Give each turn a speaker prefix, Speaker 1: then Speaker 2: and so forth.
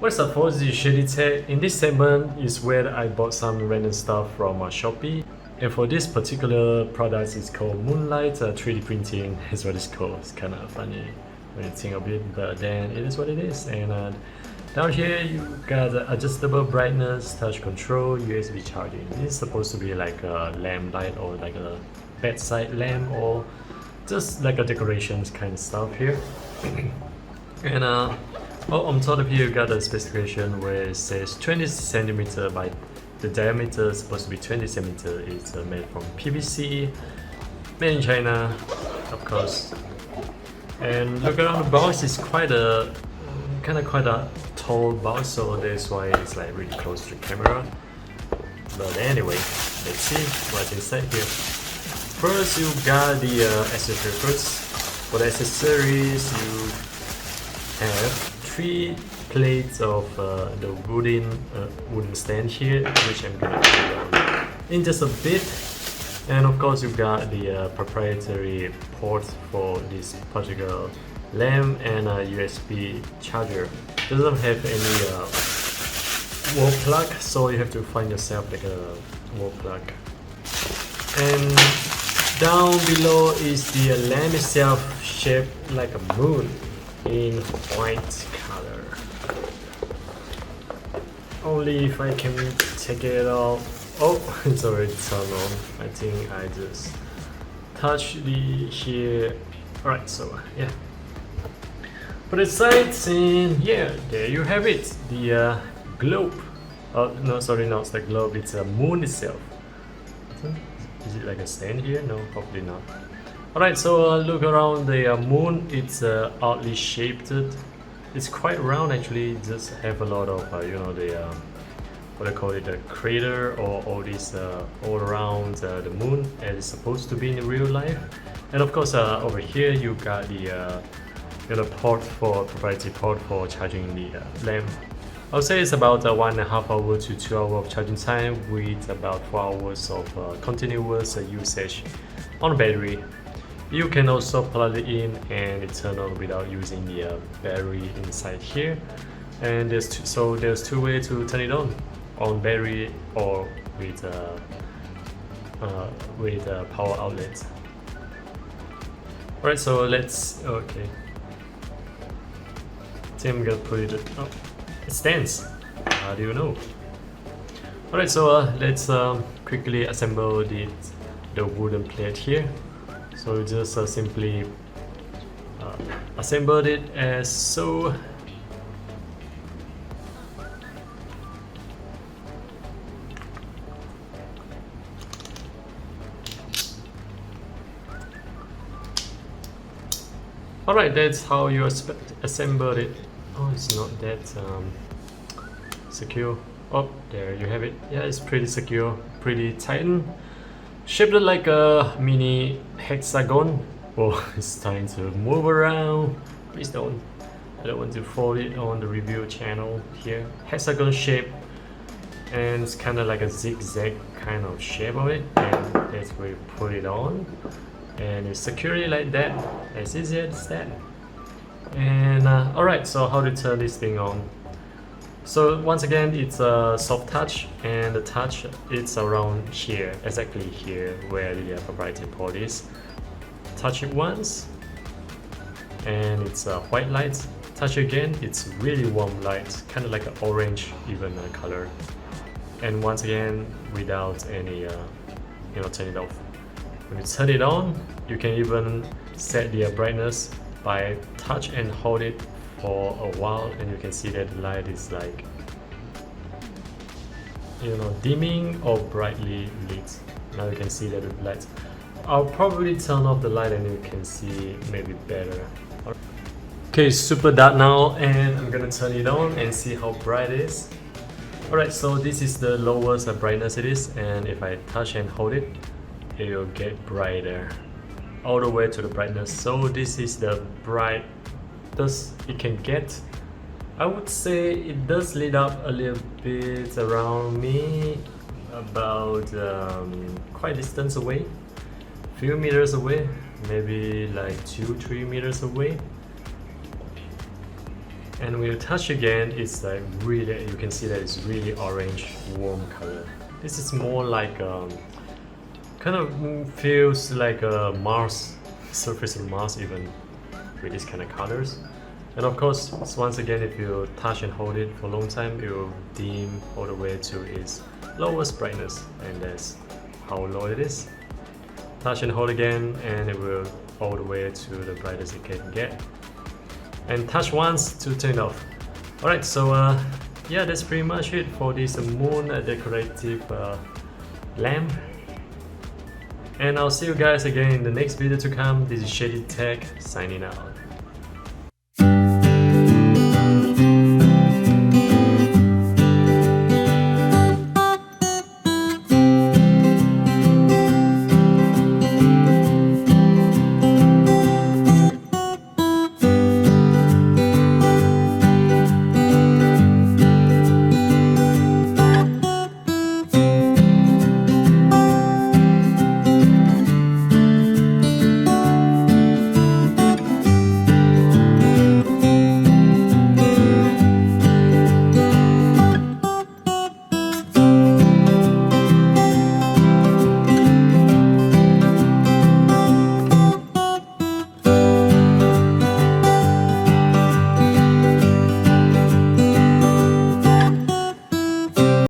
Speaker 1: What's up folks, this is Shady Tech. In this segment is where I bought some random stuff from Shopee. And for this particular product, it's called Moonlight 3D printing is what it's called. It's kind of funny when you think of it, but then it is what it is. And down here you got adjustable brightness, touch control, USB charging. This is supposed to be like a lamp light or like a bedside lamp or just like a decorations kind of stuff here. And on top of here you got a specification where it says 20 centimeter by the diameter is supposed to be 20 centimeter. It's made from PVC, made in China, of course. And look around the box, it's quite a tall box, so that's why it's like really close to the camera. But anyway, let's see what's inside here. First, you got the accessory first. For the accessories, you have 3 plates of the wooden stand here, which I'm gonna put down in just a bit. And of course, you got the proprietary port for this particular lamp and a USB charger. Doesn't have any wall plug, so you have to find yourself like a wall plug. And down below is the lamp itself, shaped like a moon in white color. Only if I can take it out. Oh, it's already turned on. I think I just touched the here. Alright, so yeah. Put it aside, and yeah, there you have it. The globe. Oh no, sorry, not the globe. It's a moon itself. Is it like a stand here? No, hopefully not. Alright, so look around the moon. It's oddly shaped. It's quite round actually. It just have a lot of you know, the what I call it, the crater or all this all around the moon as it's supposed to be in real life. And of course over here you got the port for proprietary port for charging the lamp. I would say it's about 1.5 hour to 2 hour of charging time with about 4 hours of continuous usage on the battery. You can also plug it in and it turn on without using the battery inside here. And there's two ways to turn it on battery or with power outlets. Alright, so let's okay. I think I'm gonna put it. Oh, it stands. How do you know? Alright, so let's quickly assemble the wooden plate here. So just simply assemble it as so. Alright, that's how you assemble it. Oh, it's not that secure. Oh, there you have it. Yeah, it's pretty secure, pretty tightened. Shaped like a mini hexagon. Oh, it's starting to move around. Please don't. I don't want to fold it on the review channel here. Hexagon shape, and it's kind of like a zigzag kind of shape of it. And that's where you put it on. And you secure it like that, as easy as that. And alright, so how to turn this thing on? So once again, it's a soft touch, and the touch it's around here, exactly here where the proprietary port is. Touch it once, and it's a white light. Touch again, it's really warm light, kind of like an orange even color. And once again, without any turn it off. When you turn it on, you can even set the brightness by touch and hold it for a while, and you can see that the light is like, dimming or brightly lit. Now you can see that the light. I'll probably turn off the light and you can see maybe better. Okay, super dark now, and I'm gonna turn it on and see how bright it is. Alright, so this is the lowest brightness it is, and if I touch and hold it, it will get brighter all the way to the brightness. So this is the brightest it can get. I would say it does lit up a little bit around me, about quite distance away, few meters away, maybe like 2-3 meters away. And when you touch again, it's like really, you can see that it's really orange, warm color. This is more like kind of feels like a Mars, surface of Mars even, with these kind of colors. And of course, once again, if you touch and hold it for a long time, it will dim all the way to its lowest brightness, and that's how low it is. Touch and hold again, and it will all the way to the brightest it can get. And touch once to turn it off. Alright, so yeah, that's pretty much it for this moon decorative lamp. And I'll see you guys again in the next video to come. This is Shady Tech signing out.